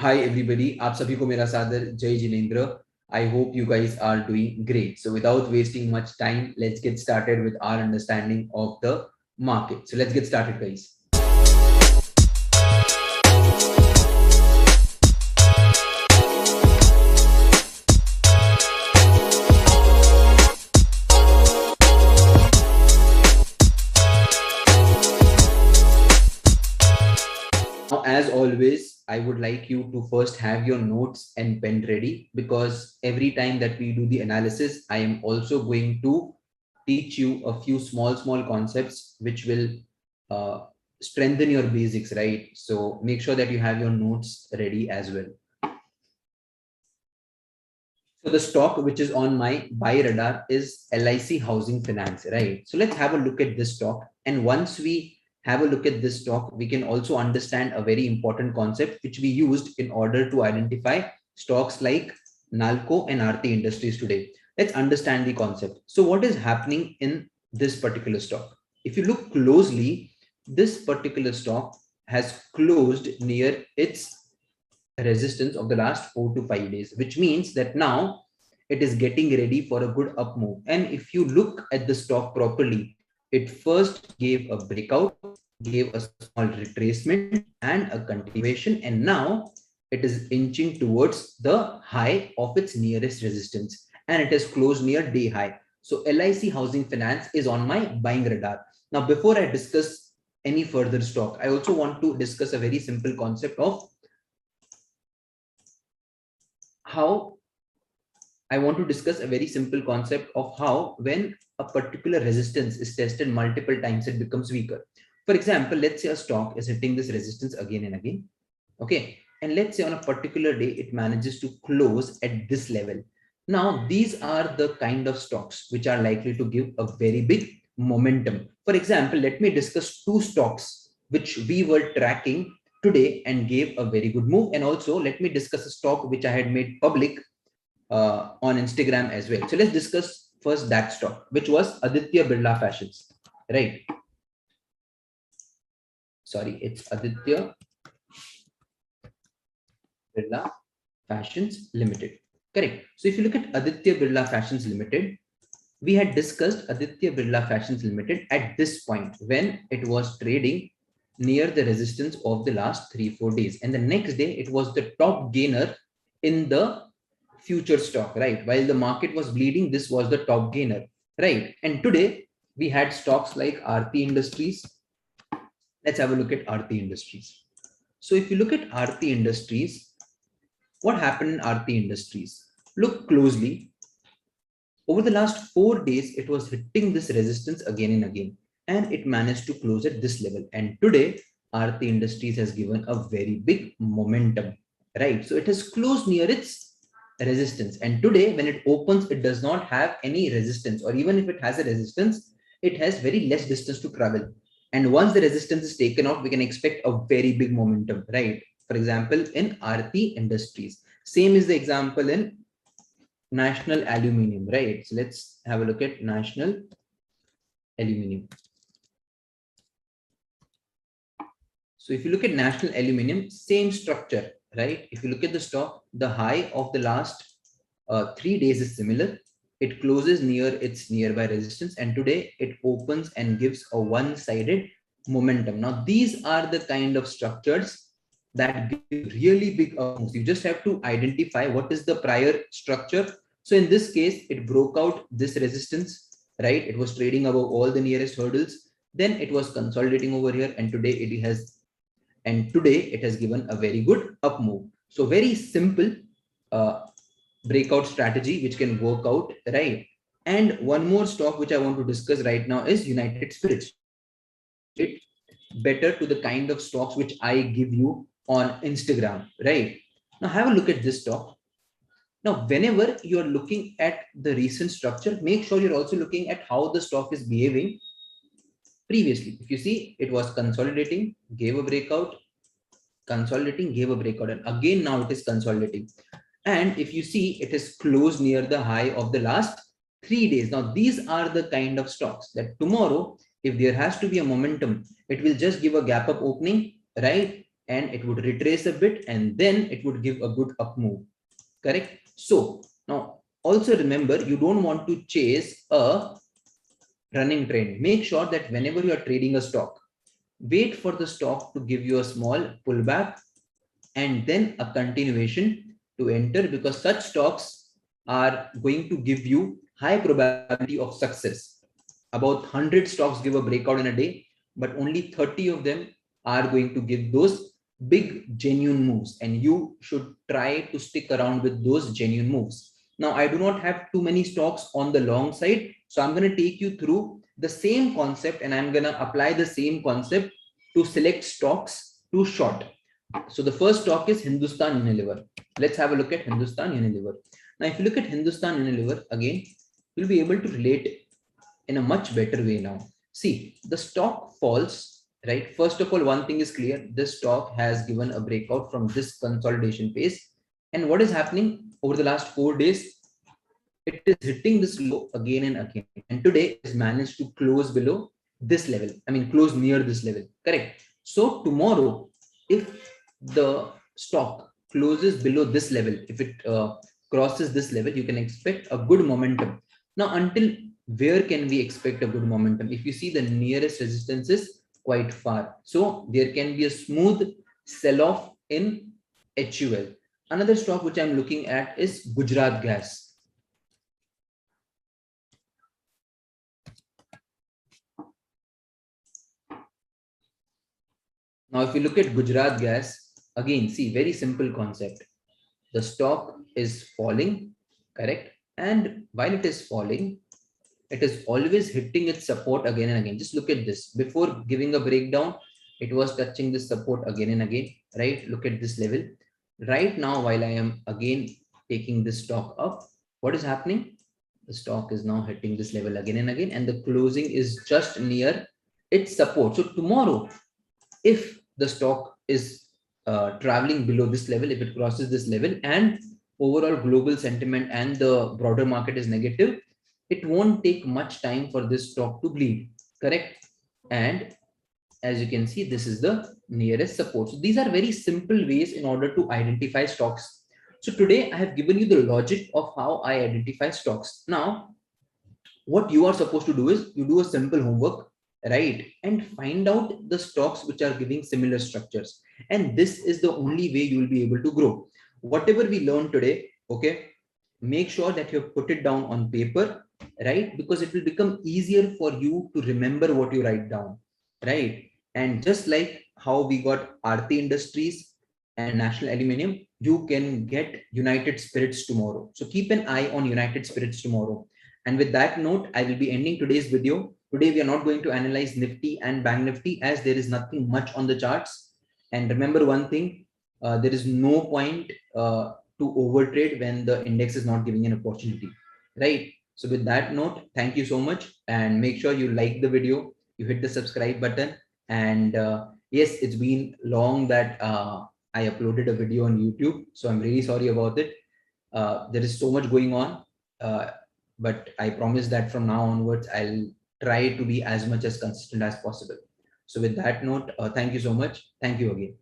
Hi everybody, आप सभी को मेरा सादर जय Jinendra. I hope you guys are doing great. So without wasting much time, let's get started with our understanding of the market. So let's get started, guys. Now, as always, I would like you to first have your notes and pen ready, because every time that we do the analysis, I am also going to teach you a few small concepts which will uh, strengthen your basics, right? So make sure that you have your notes ready as well. So the stock which is on my buy radar is LIC Housing Finance, right? So let's have a look at this stock. And once we have a look at this stock, we can also understand a very important concept which we used in order to identify stocks like Nalco and Aarti Industries today. Let's understand the concept. So what is happening in this particular stock? If you look closely, this particular stock has closed near its resistance of the last 4 to 5 days, which means that now it is getting ready for a good up move. And if you look at the stock properly, it first gave a breakout, gave a small retracement and a continuation, and now it is inching towards the high of its nearest resistance, and it has closed near day high. So LIC Housing Finance is on my buying radar. Now, before I discuss any further stock, I also want to discuss a very simple concept of how I want to discuss a very simple concept of how when a particular resistance is tested multiple times, it becomes weaker. For example, let's say a stock is hitting this resistance again and again. Okay. And let's say on a particular day, it manages to close at this level. Now, these are the kind of stocks which are likely to give a very big momentum. For example, let me discuss two stocks which we were tracking today and gave a very good move. And also, let me discuss a stock which I had made public on Instagram as well. So let's discuss first that stock, which was Aditya Birla Fashions, right? Sorry, it's Aditya Birla Fashions Limited. Correct. So if you look at Aditya Birla Fashions Limited, we had discussed Aditya Birla Fashions Limited at this point when it was trading near the resistance of the last 3 4 days. And the next day, it was the top gainer in the future stock, right? While the market was bleeding, this was the top gainer, right? And today we had stocks like Aarti Industries. Let's have a look at Aarti Industries. So if you look at Aarti Industries, what happened in Aarti Industries? Look closely. Over the last 4 days, it was hitting this resistance again and again, and it managed to close at this level. And today, Aarti Industries has given a very big momentum, right? So it has closed near its resistance. And today, when it opens, it does not have any resistance, or even if it has a resistance, it has very less distance to travel. And once the resistance is taken off, we can expect a very big momentum, right? For example, in Aarti Industries. Same is the example in National Aluminium, right? So let's have a look at National Aluminium. So if you look at National Aluminium, same structure, right? If you look at the stock, the high of the last 3 days is similar. It closes near its nearby resistance, and today it opens and gives a one-sided momentum. Now, these are the kind of structures that give really big moves. You just have to identify what is the prior structure. So in this case, it broke out this resistance, right? It was trading above all the nearest hurdles. Then it was consolidating over here, and today it has given a very good up move. So very simple uh, breakout strategy which can work out, right? And one more stock which I want to discuss right now is United Spirits. It better to the kind of stocks which I give you on Instagram, right? Now have a look at this stock. Now, whenever you're looking at the recent structure, make sure you're also looking at how the stock is behaving previously. If you see, it was consolidating, gave a breakout, consolidating, gave a breakout, and again now it is consolidating. And if you see, it is closed near the high of the last 3 days. Now, these are the kind of stocks that tomorrow, if there has to be a momentum, it will just give a gap up opening, right? and it would retrace a bit, and then it would give a good up move. Correct? So now also remember, you don't want to chase a running trend. Make sure that whenever you are trading a stock, wait for the stock to give you a small pullback and then a continuation to enter, because such stocks are going to give you high probability of success. About 100 stocks give a breakout in a day, but only 30 of them are going to give those big genuine moves, and you should try to stick around with those genuine moves. Now, I do not have too many stocks on the long side, so I'm going to take you through the same concept, and I'm going to apply the same concept to select stocks to short. So the first stock is Hindustan Unilever. Let's have a look at Hindustan Unilever. Now, if you look at Hindustan Unilever again, you'll be able to relate in a much better way now. See, the stock falls, right? First of all, one thing is clear. This stock has given a breakout from this consolidation phase. And what is happening over the last 4 days? It is hitting this low again and again. And today it has managed to close below this level. I mean, close near this level. Correct. So tomorrow, if the stock closes below this level, if it crosses this level, you can expect a good momentum. Now, until where can we expect a good momentum? If you see, the nearest resistance is quite far. So there can be a smooth sell-off in HUL. Another stock which I'm looking at is Gujarat Gas. Now, if you look at Gujarat Gas, again, see, very simple concept. The stock is falling, correct? And while it is falling, it is always hitting its support again and again. Just look at this. Before giving a breakdown, it was touching this support again and again, right? Look at this level. Right now, while I am again taking this stock up, what is happening? The stock is now hitting this level again and again, and the closing is just near its support. So tomorrow, if the stock is traveling below this level, if it crosses this level and overall global sentiment and the broader market is negative, it won't take much time for this stock to bleed. Correct? And as you can see, this is the nearest support. So these are very simple ways in order to identify stocks. So today I have given you the logic of how I identify stocks. Now, what you are supposed to do is you do a simple homework, right, and find out the stocks which are giving similar structures, and this is the only way you will be able to grow. Whatever we learned today, okay, make sure that you put it down on paper, right, because it will become easier for you to remember what you write down, right? And just like how we got Aarti Industries and National Aluminium, you can get United Spirits tomorrow. So keep an eye on United Spirits tomorrow. And with that note, I will be ending today's video. Today, we are not going to analyze Nifty and Bank Nifty as there is nothing much on the charts. And remember one thing, there is no point to overtrade when the index is not giving an opportunity, right? So with that note, thank you so much, and make sure you like the video, you hit the subscribe button. And yes, it's been long that I uploaded a video on YouTube, so I'm really sorry about it. There is so much going on. But I promise that from now onwards, I'll try to be as much as consistent as possible. So with that note, thank you so much. Thank you again.